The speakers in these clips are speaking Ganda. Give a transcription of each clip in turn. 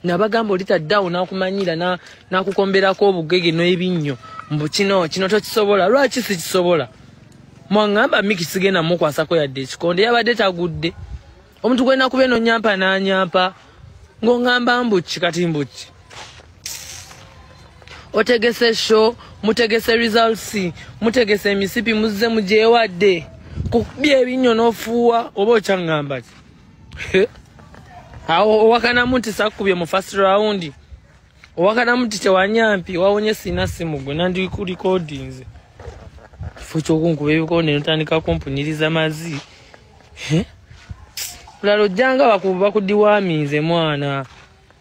Nabagamba olita down nakumanyira nakukomberako obugege n'ebinnyo mbu kino tokisobola lwaki sikisobola mwangamba Miki sigenda mukwasako yadde ekikonde yabadde tagudde omuntu gwena kube no nyampa nanyampa ngongamba mbuki kati mbuki otegese show mutegese results mutegese emisipi muzze mujewadde kubye ebinnyo n'ofuwa oba okyangamba ki awo wakana muti sakubye mu first round wakana muti tewanyampi wawonye sina simu gwe nandi ku recordings fucho kunkuba Ebikonde notandika kumpuniriza mazi lalo janga bakuba kudiwamize mwana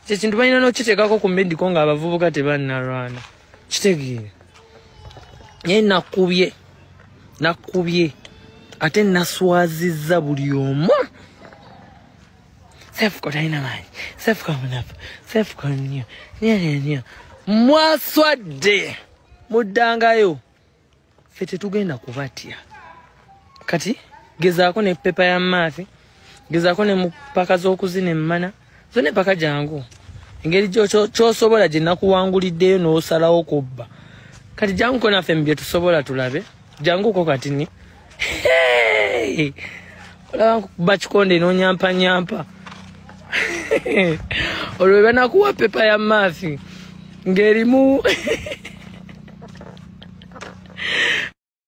kye kintu balina n'okitekako ku mediko nga abavubuka tebannalwana kitegere ye nakubye ate naswazizza buli omu Cephco dynamite Cephco munafu Cephco nyo mwaswadde muddangayo fete tugenda kubatya kati gezaako ne pepa ya maafi gezaako ne mupaka z'okuzina emmana zone paka jangu engeri ky'osobola gye nakuwanguliddeyo n'osalawo kubba kati janguko naffe mu bye tusobola tulabe janguko kati ni olaba kuba Kikonde n'onyampa olwo banakuwa pepa ya maafi ng'erimu